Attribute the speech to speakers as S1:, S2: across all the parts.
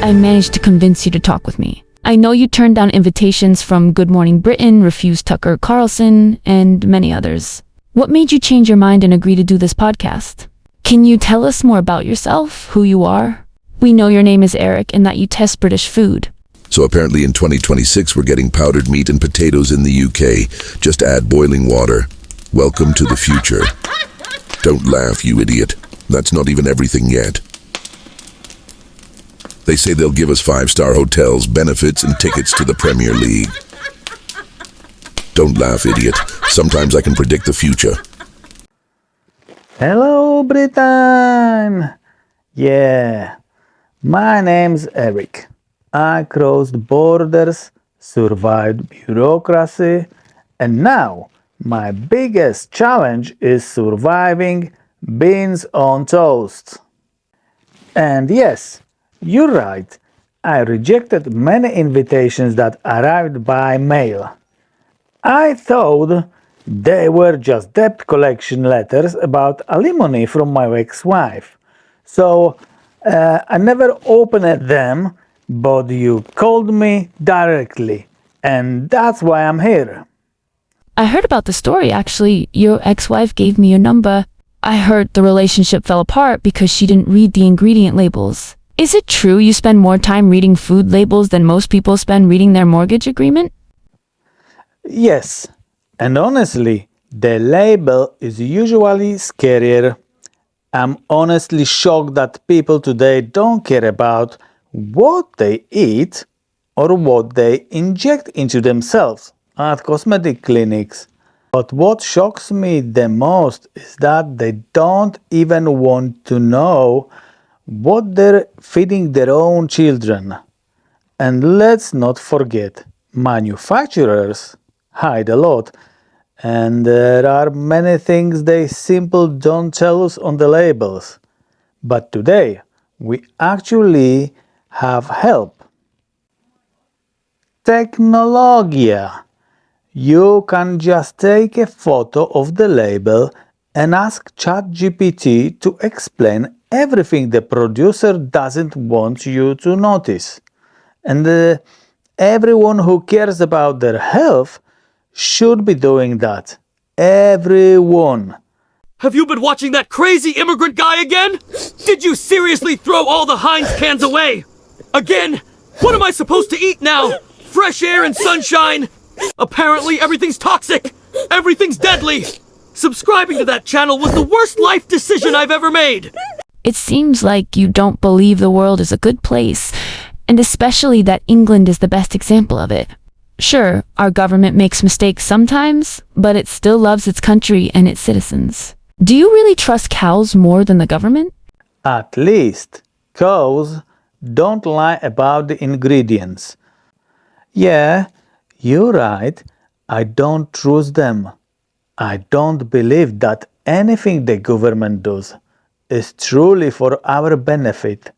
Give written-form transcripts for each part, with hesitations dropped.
S1: I managed to convince you to talk with me. I know you turned down invitations from Good Morning Britain, refused Tucker Carlson, and many others. What made you change your mind and agree to do this podcast? Can you tell us more about yourself, who you are? We know your name is Eric and that you test British food.
S2: So apparently in 2026 we're getting powdered meat and potatoes in the UK. Just add boiling water. Welcome to the future. Don't laugh, you idiot. That's not even everything yet. They say they'll give us 5-star hotels, benefits, and tickets to the Premier League. Don't laugh, idiot. Sometimes I can predict the future.
S3: Hello, Britain! Yeah, my name's Eric. I crossed borders, survived bureaucracy, and now my biggest challenge is surviving beans on toast. And yes, you're right, I rejected many invitations that arrived by mail. I thought they were just debt collection letters about alimony from my ex-wife. So I never opened them, but you called me directly, and that's why I'm here.
S1: I heard about the story, actually. Your ex-wife gave me your number. I heard the relationship fell apart because she didn't read the ingredient labels. Is it true you spend more time reading food labels than most people spend reading their mortgage agreement?
S3: Yes, and honestly, the label is usually scarier. I'm honestly shocked that people today don't care about what they eat or what they inject into themselves at cosmetic clinics. But what shocks me the most is that they don't even want to know what they're feeding their own children. And let's not forget, manufacturers hide a lot, and there are many things they simply don't tell us on the labels. But today, we actually have help. Technologia. You can just take a photo of the label and ask ChatGPT to explain everything the producer doesn't want you to notice. And everyone who cares about their health should be doing that. Everyone.
S4: Have you been watching that crazy immigrant guy again? Did you seriously throw all the Heinz cans away? Again? What am I supposed to eat now? Fresh air and sunshine? Apparently everything's toxic. Everything's deadly. Subscribing to that channel was the worst life decision I've ever made.
S1: It seems like you don't believe the world is a good place, and especially that England is the best example of it. Sure, our government makes mistakes sometimes, but it still loves its country and its citizens. Do you really trust cows more than the government?
S3: At least, cows don't lie about the ingredients. Yeah, you're right, I don't trust them. I don't believe that anything the government does is truly for our benefit.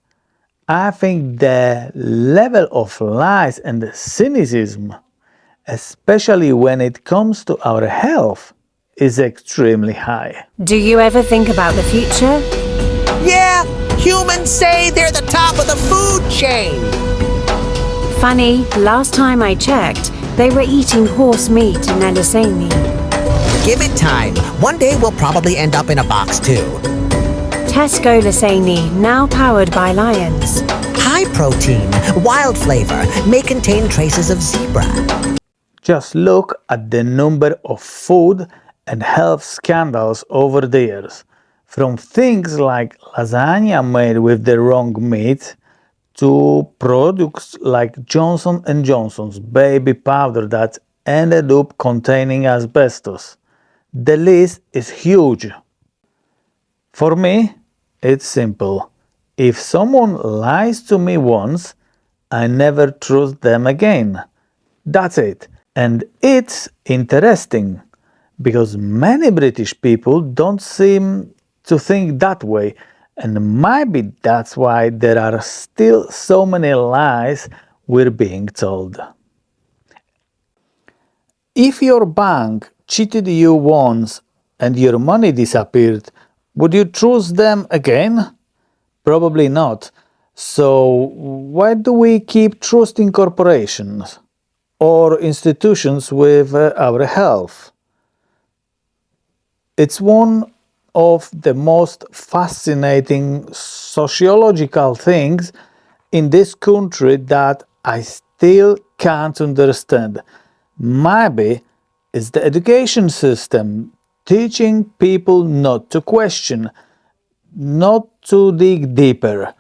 S3: I think the level of lies and cynicism, especially when it comes to our health, is extremely high.
S5: Do you ever think about the future?
S6: Yeah, humans say they're the top of the food chain.
S5: Funny, last time I checked, they were eating horse meat in their lasagne.
S6: Give it time. One day we'll probably end up in a box too.
S5: Tesco lasagne, now powered by lions.
S6: High protein, wild flavor, may contain traces of zebra.
S3: Just look at the number of food and health scandals over the years. From things like lasagna made with the wrong meat, to products like Johnson & Johnson's baby powder that ended up containing asbestos. The list is huge. For me, it's simple. If someone lies to me once, I never trust them again. That's it. And it's interesting, because many British people don't seem to think that way, and maybe that's why there are still so many lies we're being told. If your bank cheated you once and your money disappeared, would you trust them again? Probably not. So, why do we keep trusting corporations or institutions with our health? It's one of the most fascinating sociological things in this country that I still can't understand. Maybe it's the education system teaching people not to question, not to dig deeper,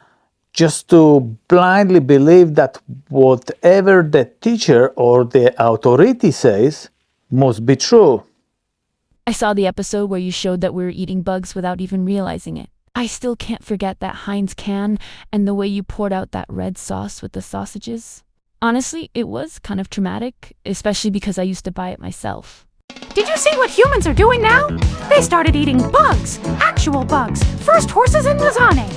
S3: just to blindly believe that whatever the teacher or the authority says must be true.
S1: I saw the episode where you showed that we were eating bugs without even realizing it. I still can't forget that Heinz can and the way you poured out that red sauce with the sausages. Honestly, it was kind of traumatic, especially because I used to buy it myself.
S7: Did you see what humans are doing now? They started eating bugs, actual bugs. First horses in lasagne.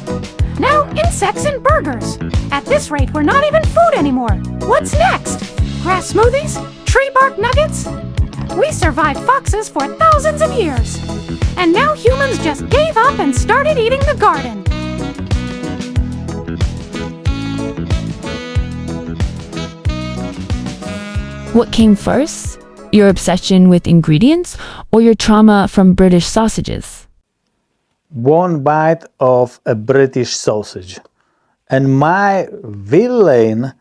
S7: Now insects in burgers. At this rate, we're not even food anymore. What's next? Grass smoothies? Tree bark nuggets? We survived foxes for thousands of years. And now humans just gave up and started eating the garden.
S1: What came first? Your obsession with ingredients or your trauma from British sausages?
S3: One bite of a British sausage, and my villain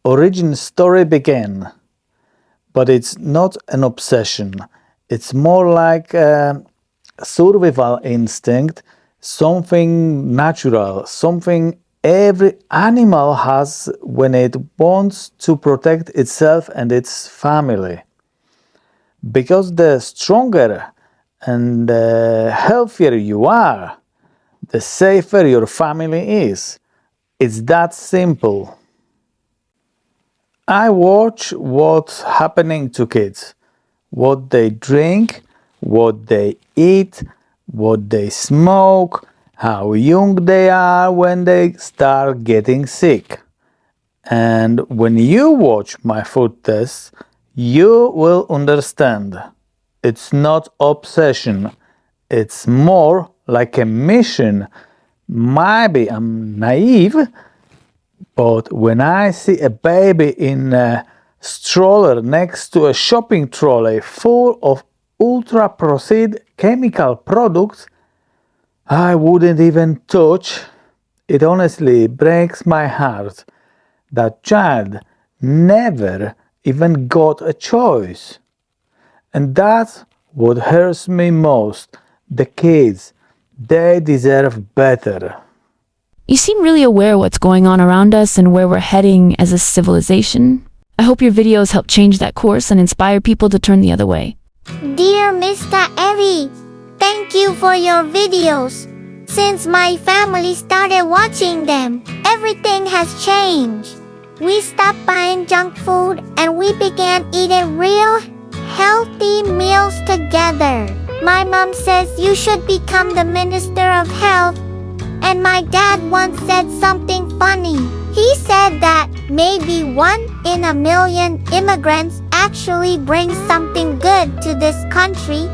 S3: origin story began. But it's not an obsession, it's more like a survival instinct, something natural, something every animal has when it wants to protect itself and its family. Because the stronger and healthier you are, the safer your family is. It's that simple. I watch what's happening to kids, what they drink, what they eat, what they smoke, how young they are when they start getting sick. And when you watch my food tests, you will understand. It's not obsession, it's more like a mission. Maybe I'm naive, but when I see a baby in a stroller next to a shopping trolley full of ultra processed chemical products, I wouldn't even touch. It honestly breaks my heart. That child never even got a choice. And that's what hurts me most. The kids, they deserve better.
S1: You seem really aware of what's going on around us and where we're heading as a civilization. I hope your videos help change that course and inspire people to turn the other way.
S8: Dear Mr. Evie, thank you for your videos. Since my family started watching them, everything has changed. We stopped buying junk food and we began eating real, healthy meals together. My mom says you should become the Minister of Health, and my dad once said something funny. He said that maybe 1 in a million immigrants actually brings something good to this country,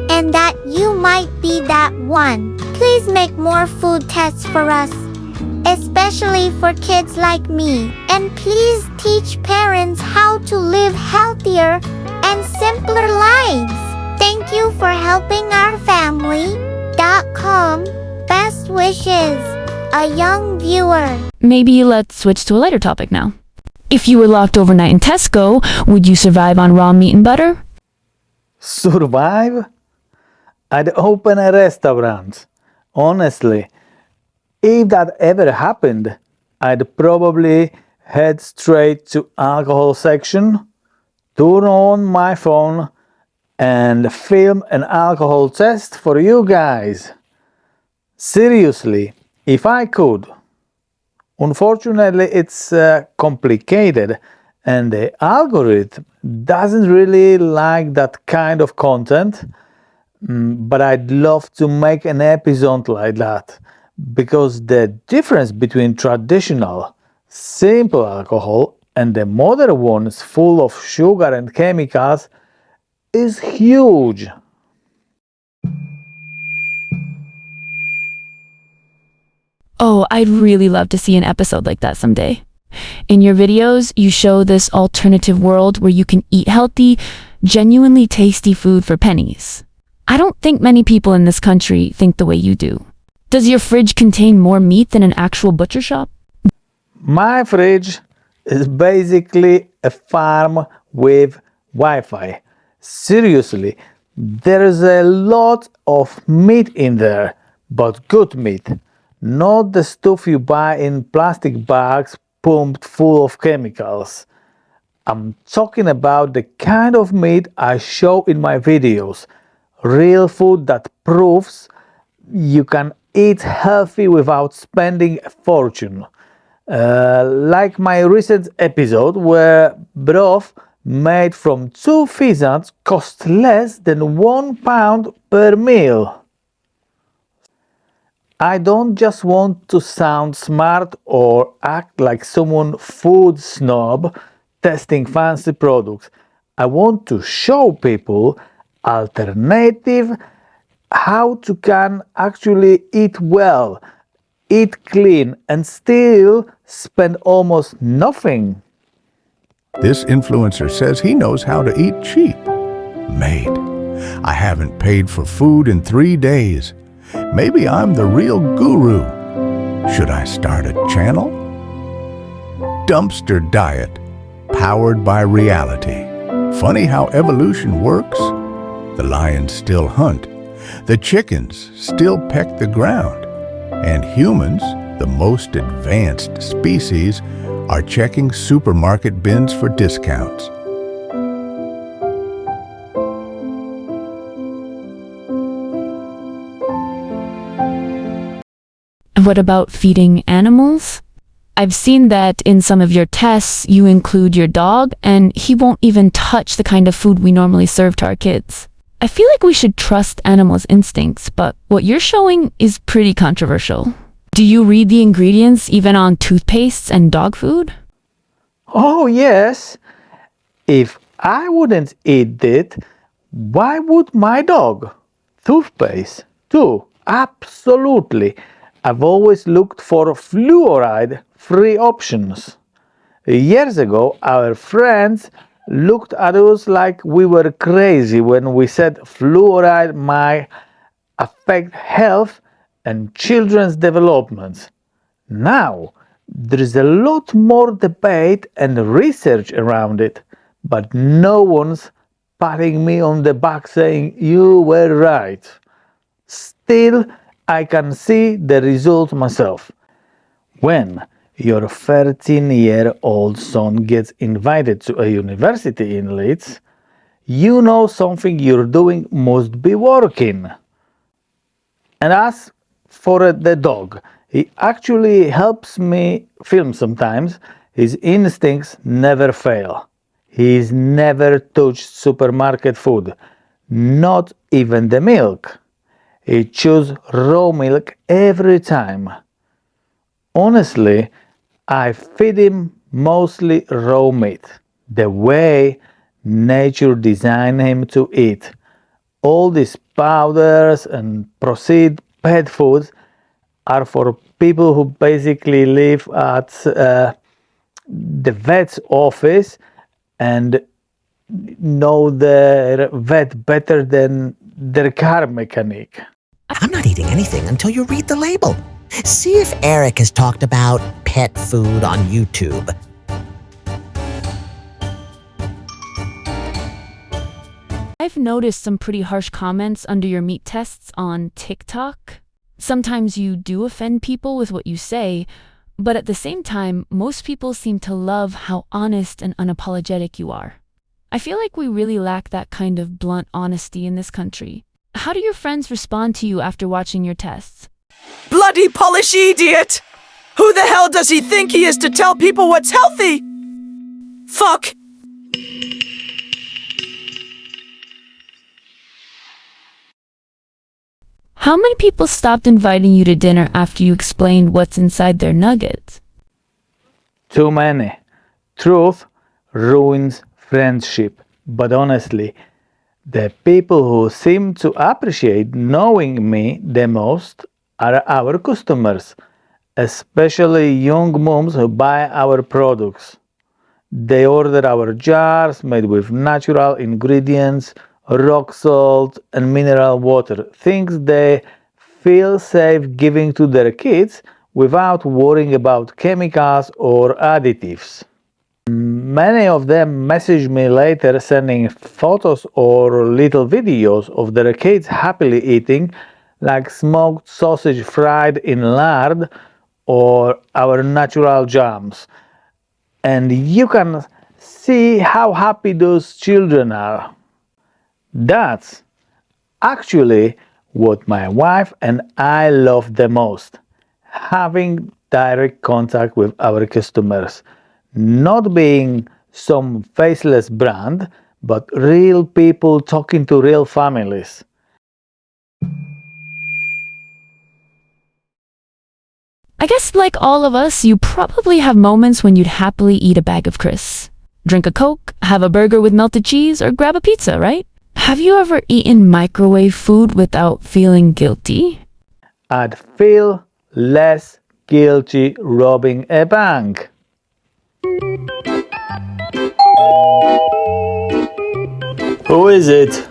S8: and that you might be that one. Please make more food tests for us, especially for kids like me. And please teach parents how to live healthier and simpler lives. Thank you for helping our family.com. Best wishes, a young viewer.
S1: Maybe let's switch to a lighter topic now. If you were locked overnight in Tesco, would you survive on raw meat and butter?
S3: Survive? I'd open a restaurant. Honestly, if that ever happened, I'd probably head straight to alcohol section, turn on my phone, and film an alcohol test for you guys. Seriously, if I could. Unfortunately, it's complicated, and the algorithm doesn't really like that kind of content. But I'd love to make an episode like that, because the difference between traditional, simple alcohol and the modern ones full of sugar and chemicals is huge.
S1: Oh, I'd really love to see an episode like that someday. In your videos, you show this alternative world where you can eat healthy, genuinely tasty food for pennies. I don't think many people in this country think the way you do. Does your fridge contain more meat than an actual butcher shop?
S3: My fridge is basically a farm with Wi-Fi. Seriously, there is a lot of meat in there, but good meat, not the stuff you buy in plastic bags pumped full of chemicals. I'm talking about the kind of meat I show in my videos. Real food that proves you can eat healthy without spending a fortune. Like my recent episode where broth made from 2 pheasants cost less than £1 per meal. I don't just want to sound smart or act like someone food snob testing fancy products. I want to show people alternative how to can actually eat well, eat clean and still spend almost nothing.
S9: This influencer says he knows how to eat cheap. Mate, I haven't paid for food in 3 days. Maybe I'm the real guru. Should I start a channel? Dumpster Diet, powered by reality. Funny how evolution works. The lions still hunt. The chickens still peck the ground. And humans, the most advanced species, are checking supermarket bins for discounts.
S1: And what about feeding animals? I've seen that in some of your tests, you include your dog, and he won't even touch the kind of food we normally serve to our kids. I feel like we should trust animals' instincts, but what you're showing is pretty controversial. Do you read the ingredients even on toothpastes and dog food?
S3: Oh, yes. If I wouldn't eat it, why would my dog? Toothpaste, too. Absolutely. I've always looked for fluoride-free options. Years ago, our friends looked at us like we were crazy when we said fluoride might affect health and children's development. Now, there is a lot more debate and research around it, but no one's patting me on the back saying you were right. Still, I can see the result myself. When your 13-year-old son gets invited to a university in Leeds, you know something you're doing must be working. And as for the dog, he actually helps me film sometimes. His instincts never fail. He's never touched supermarket food, not even the milk. He chooses raw milk every time. Honestly, I feed him mostly raw meat, the way nature designed him to eat. All these powders and processed pet foods are for people who basically live at the vet's office and know their vet better than their car mechanic.
S6: I'm not eating anything until you read the label. See if Eric has talked about pet food on YouTube.
S1: I've noticed some pretty harsh comments under your meat tests on TikTok. Sometimes you do offend people with what you say, but at the same time, most people seem to love how honest and unapologetic you are. I feel like we really lack that kind of blunt honesty in this country. How do your friends respond to you after watching your tests?
S10: Bloody Polish idiot! Who the hell does he think he is to tell people what's healthy? Fuck!
S1: How many people stopped inviting you to dinner after you explained what's inside their nuggets?
S3: Too many. Truth ruins friendship. But honestly, the people who seem to appreciate knowing me the most are our customers. especially young moms who buy our products. They order our jars made with natural ingredients, rock salt, and mineral water, things they feel safe giving to their kids without worrying about chemicals or additives. Many of them message me later sending photos or little videos of their kids happily eating, like smoked sausage fried in lard or our natural jams. And you can see how happy those children are. That's actually what my wife and I love the most, having direct contact with our customers, not being some faceless brand, but real people talking to real families.
S1: I guess, like all of us, you probably have moments when you'd happily eat a bag of crisps, drink a Coke, have a burger with melted cheese, or grab a pizza, right? Have you ever eaten microwave food without feeling guilty?
S3: I'd feel less guilty robbing a bank. Who is it?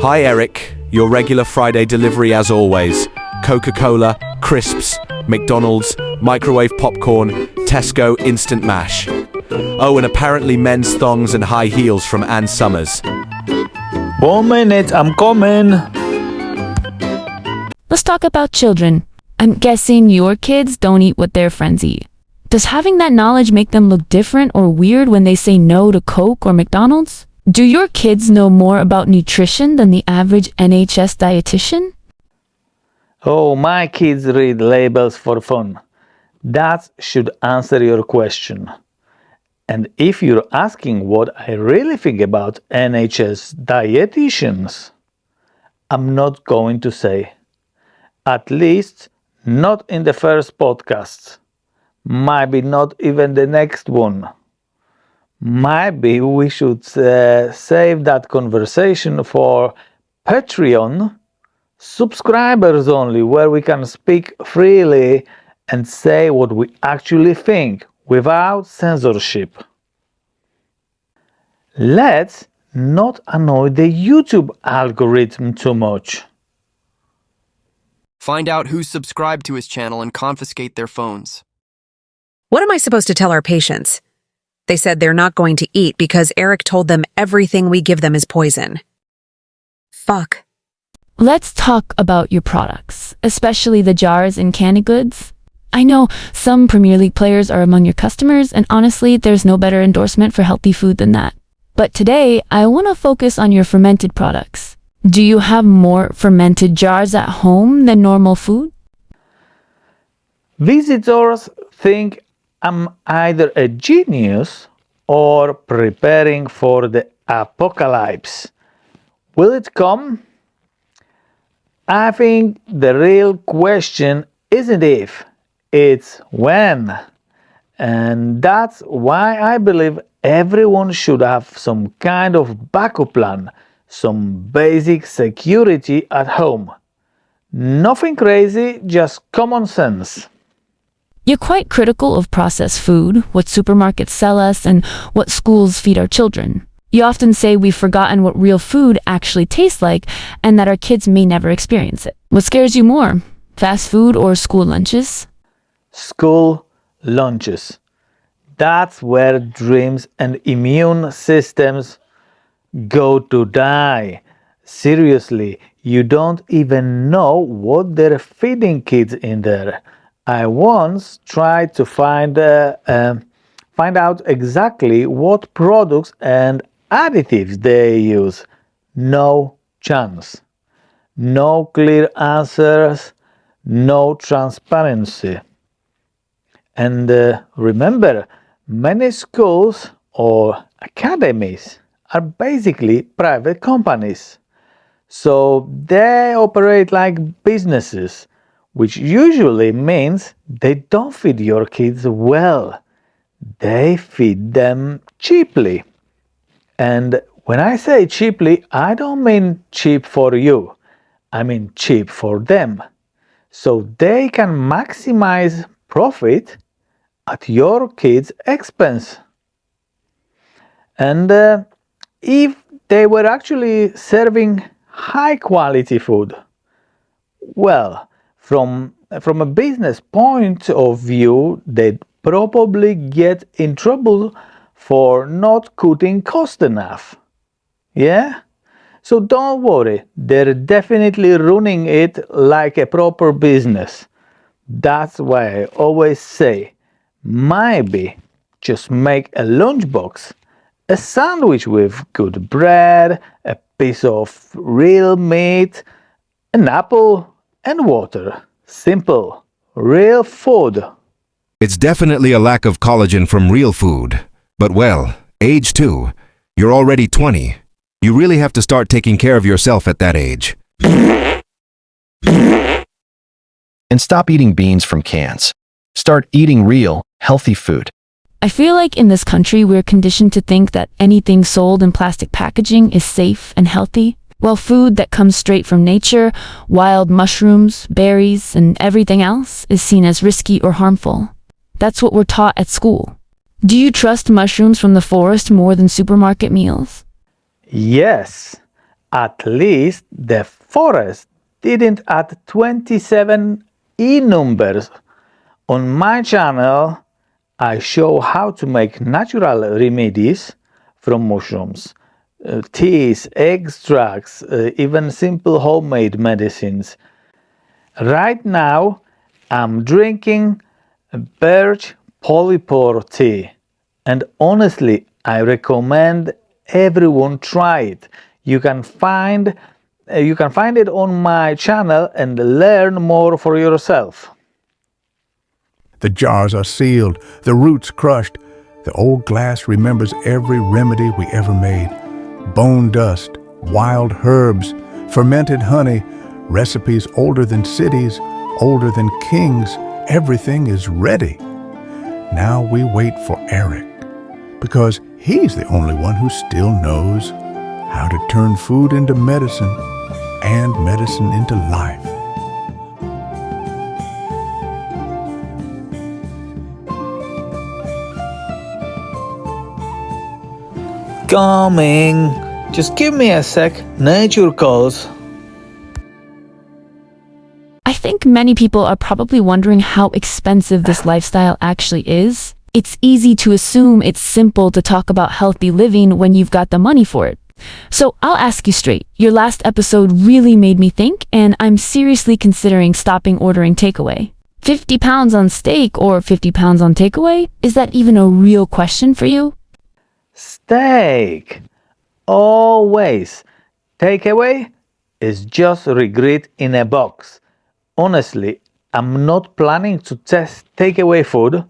S11: Hi Eric, your regular Friday delivery as always. Coca-Cola, crisps, McDonald's, microwave popcorn, Tesco instant mash. Oh, and apparently men's thongs and high heels from Ann Summers.
S3: 1 minute, I'm coming.
S1: Let's talk about children. I'm guessing your kids don't eat what their friends eat. Does having that knowledge make them look different or weird when they say no to Coke or McDonald's? Do your kids know more about nutrition than the average NHS dietitian?
S3: Oh, my kids read labels for fun. That should answer your question. And if you're asking what I really think about NHS dietitians, I'm not going to say. At least not in the first podcast. Maybe not even the next one. Maybe we should save that conversation for Patreon subscribers only, where we can speak freely and say what we actually think without censorship. Let's not annoy the YouTube algorithm too much.
S12: Find out who's subscribed to his channel and confiscate their phones.
S13: What am I supposed to tell our patients? They said they're not going to eat because Eric told them everything we give them is poison. Fuck.
S1: Let's talk about your products, especially the jars and candy goods. I know some Premier League players are among your customers, and honestly, there's no better endorsement for healthy food than that. But today, I want to focus on your fermented products. Do you have more fermented jars at home than normal food?
S3: Visitors think I'm either a genius or preparing for the apocalypse. Will it come? I think the real question isn't if, it's when. And that's why I believe everyone should have some kind of backup plan, some basic security at home. Nothing crazy, just common sense.
S1: You're quite critical of processed food, what supermarkets sell us, and what schools feed our children. You often say we've forgotten what real food actually tastes like and that our kids may never experience it. What scares you more, fast food or school lunches?
S3: School lunches. That's where dreams and immune systems go to die. Seriously, you don't even know what they're feeding kids in there. I once tried to find out exactly what products and additives they use. No chance. No clear answers, no transparency. And remember, many schools or academies are basically private companies. So they operate like businesses, which usually means they don't feed your kids well. They feed them cheaply. And when I say cheaply, I don't mean cheap for you. I mean cheap for them. so they can maximize profit at your kids' expense. And if they were actually serving high quality food, well, from a business point of view, they'd probably get in trouble for not cutting cost enough. Yeah? So don't worry, they're definitely running it like a proper business. That's why I always say, maybe just make a lunchbox, a sandwich with good bread, a piece of real meat, an apple, and water. Simple, real food.
S14: It's definitely a lack of collagen from real food. But well, age too. You're already 20. You really have to start taking care of yourself at that age.
S15: And stop eating beans from cans. Start eating real, healthy food.
S1: I feel like in this country we're conditioned to think that anything sold in plastic packaging is safe and healthy, while food that comes straight from nature, wild mushrooms, berries, and everything else is seen as risky or harmful. That's what we're taught at school. Do you trust mushrooms from the forest more than supermarket meals?
S3: Yes, at least the forest didn't add 27 numbers. On my channel, I show how to make natural remedies from mushrooms, teas, extracts, even simple homemade medicines. Right now, I'm drinking birch polypore tea, and honestly, I recommend everyone try it. You can find it on my channel and learn more for yourself.
S9: The jars are sealed, the roots crushed. The old glass remembers every remedy we ever made. Bone dust, wild herbs, fermented honey, recipes older than cities, older than kings. Everything is ready. Now we wait for Eric, because he's the only one who still knows how to turn food into medicine and medicine into life.
S3: Coming! Just give me a sec, nature calls.
S1: I think many people are probably wondering how expensive this lifestyle actually is. It's easy to assume it's simple to talk about healthy living when you've got the money for it. So I'll ask you straight. Your last episode really made me think, and I'm seriously considering stopping ordering takeaway. 50 pounds on steak or 50 pounds on takeaway? Is that even a real question for you?
S3: Steak! Always! Takeaway is just regret in a box. Honestly, I'm not planning to test takeaway food,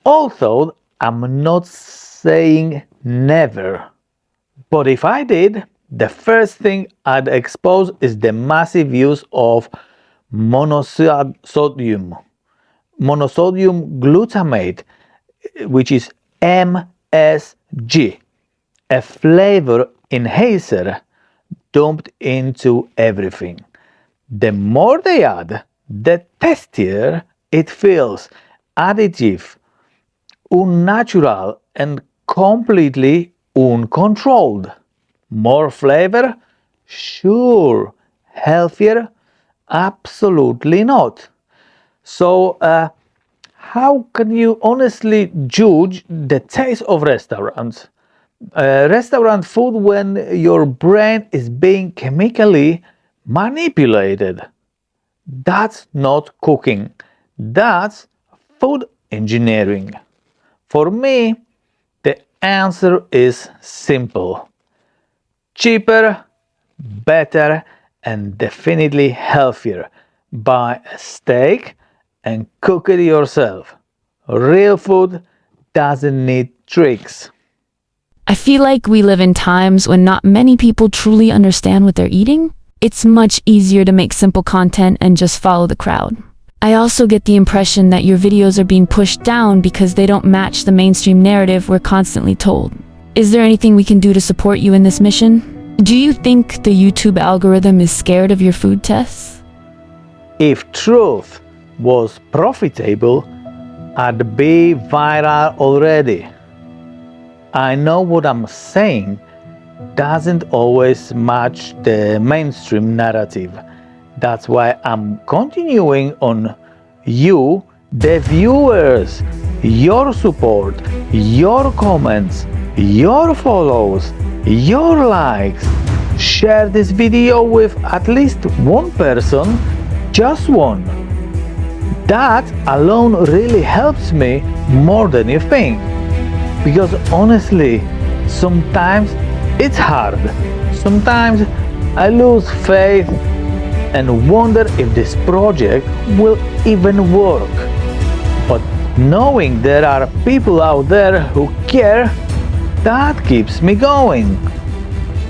S3: although I'm not saying never. But if I did, the first thing I'd expose is the massive use of monosodium glutamate, which is MSG, a flavor enhancer dumped into everything. The more they add, the tastier it feels. Additive, unnatural, and completely uncontrolled. More flavor? Sure. Healthier? Absolutely not. So, how can you honestly judge the taste of restaurants? Restaurant food when your brain is being chemically manipulated. That's not cooking. That's food engineering. For me, the answer is simple. Cheaper, better, and definitely healthier. Buy a steak and cook it yourself. Real food doesn't need tricks.
S1: I feel like we live in times when not many people truly understand what they're eating. It's much easier to make simple content and just follow the crowd. I also get the impression that your videos are being pushed down because they don't match the mainstream narrative we're constantly told. Is there anything we can do to support you in this mission? Do you think the YouTube algorithm is scared of your food tests?
S3: If truth was profitable, I'd be viral already. I know what I'm saying doesn't always match the mainstream narrative. That's why I'm continuing on you, the viewers, your support, your comments, your follows, your likes. Share this video with at least one person, just one. That alone really helps me more than you think. Because honestly, sometimes it's hard. Sometimes I lose faith and wonder if this project will even work. But knowing there are people out there who care, that keeps me going.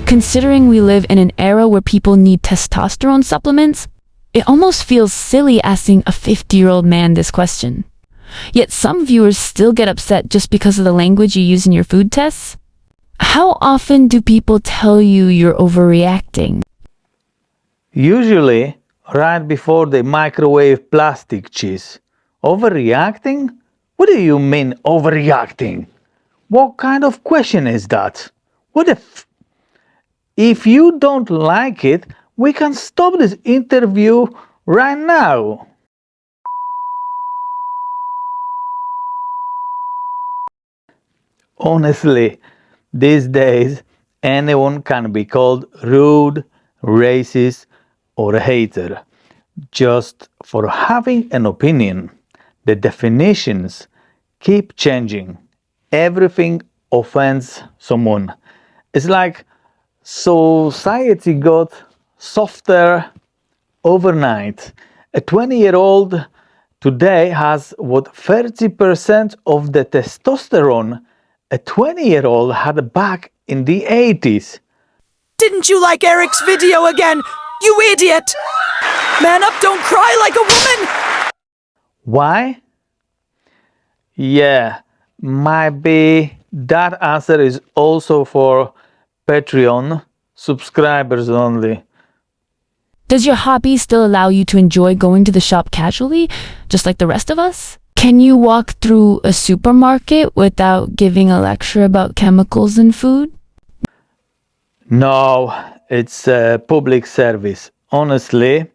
S1: Considering we live in an era where people need testosterone supplements, it almost feels silly asking a 50-year-old man this question. Yet some viewers still get upset just because of the language you use in your food tests. How often do people tell you you're overreacting?
S3: Usually, right before they microwave plastic cheese. Overreacting? What do you mean, overreacting? What kind of question is that? If you don't like it, we can stop this interview right now. Honestly, these days, anyone can be called rude, racist, or a hater, just for having an opinion. The definitions keep changing. Everything offends someone. It's like society got softer overnight. A 20-year-old today has what 30% of the testosterone a 20-year-old had back in the 80s.
S10: Didn't you like Eric's video again? You idiot! Man up, don't cry like a woman!
S3: Why? Yeah, might be that answer is also for Patreon subscribers only.
S1: Does your hobby still allow you to enjoy going to the shop casually, just like the rest of us? Can you walk through a supermarket without giving a lecture about chemicals in food?
S3: No, it's a public service. Honestly,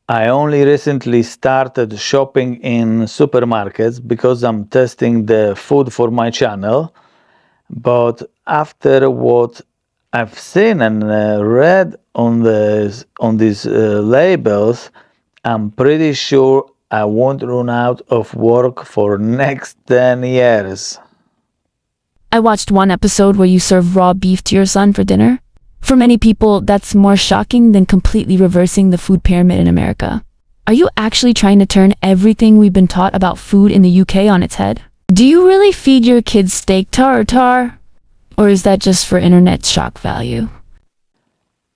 S3: I only recently started shopping in supermarkets because I'm testing the food for my channel. But after what I've seen and read on these labels, I'm pretty sure I won't run out of work for next 10 years.
S1: I watched one episode where you serve raw beef to your son for dinner. For many people, that's more shocking than completely reversing the food pyramid in America. Are you actually trying to turn everything we've been taught about food in the UK on its head? Do you really feed your kids steak tartare? Or is that just for internet shock value?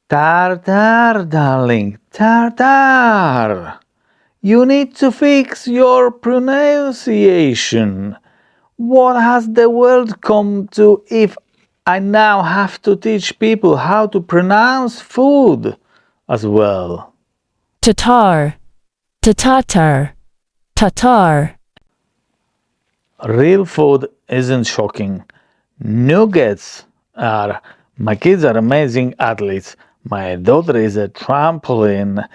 S3: Tartar, darling, tartar. You need to fix your pronunciation. What has the world come to if I now have to teach people how to pronounce food as well?
S1: Tatar. Tatar. Tatar.
S3: Real food isn't shocking. Nuggets are. My kids are amazing athletes. My daughter is a trampoline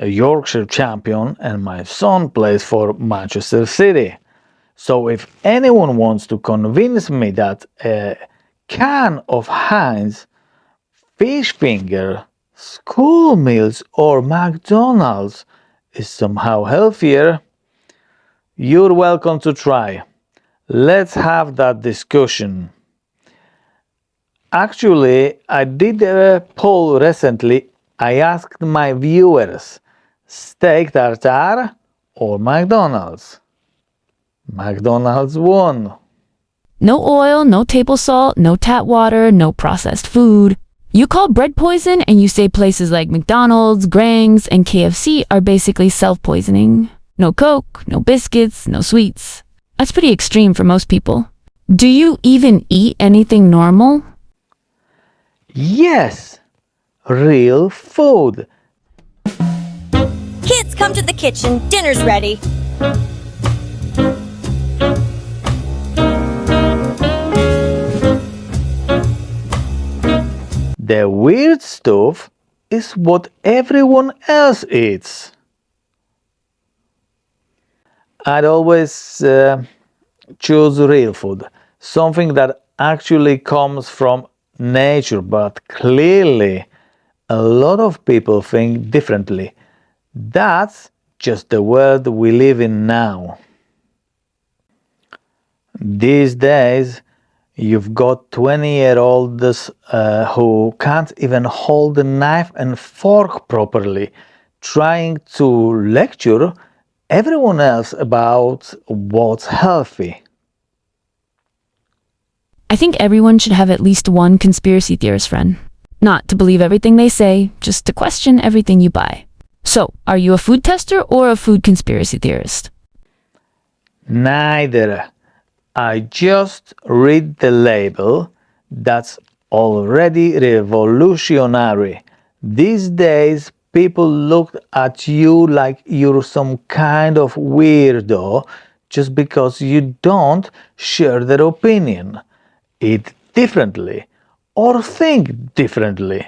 S3: Yorkshire champion, and my son plays for Manchester City. So if anyone wants to convince me that a can of Heinz, fish finger, school meals, or McDonald's is somehow healthier, you're welcome to try. Let's have that discussion. Actually, I did a poll recently. I asked my viewers, steak tartare or McDonald's? McDonald's won.
S1: No oil, no table salt, no tap water, no processed food. You call bread poison and you say places like McDonald's, Grangs, and KFC are basically self-poisoning. No Coke, no biscuits, no sweets. That's pretty extreme for most people. Do you even eat anything normal?
S3: Yes, real food.
S16: Kids come to the kitchen. Dinner's ready.
S3: The weird stuff is what everyone else eats. I'd always choose real food, something that actually comes from nature, but clearly a lot of people think differently. That's just the world we live in now. These days, you've got 20-year-olds who can't even hold a knife and fork properly, trying to lecture everyone else about what's healthy.
S1: I think everyone should have at least one conspiracy theorist friend. Not to believe everything they say, just to question everything you buy. So, are you a food tester or a food conspiracy theorist?
S3: Neither. I just read the label. That's already revolutionary. These days, people look at you like you're some kind of weirdo just because you don't share their opinion, eat differently, or think differently.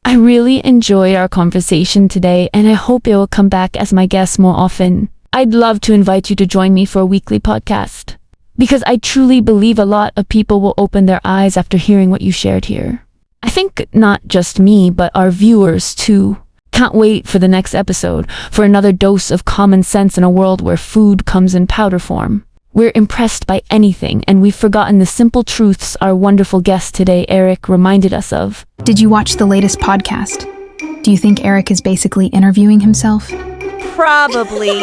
S1: I really enjoyed our conversation today, and I hope you will come back as my guest more often. I'd love to invite you to join me for a weekly podcast, because I truly believe a lot of people will open their eyes after hearing what you shared here. I think not just me, but our viewers too. Can't wait for the next episode, for another dose of common sense in a world where food comes in powder form. We're impressed by anything, and we've forgotten the simple truths our wonderful guest today, Eric, reminded us of.
S17: Did you watch the latest podcast? Do you think Eric is basically interviewing himself?
S16: Probably.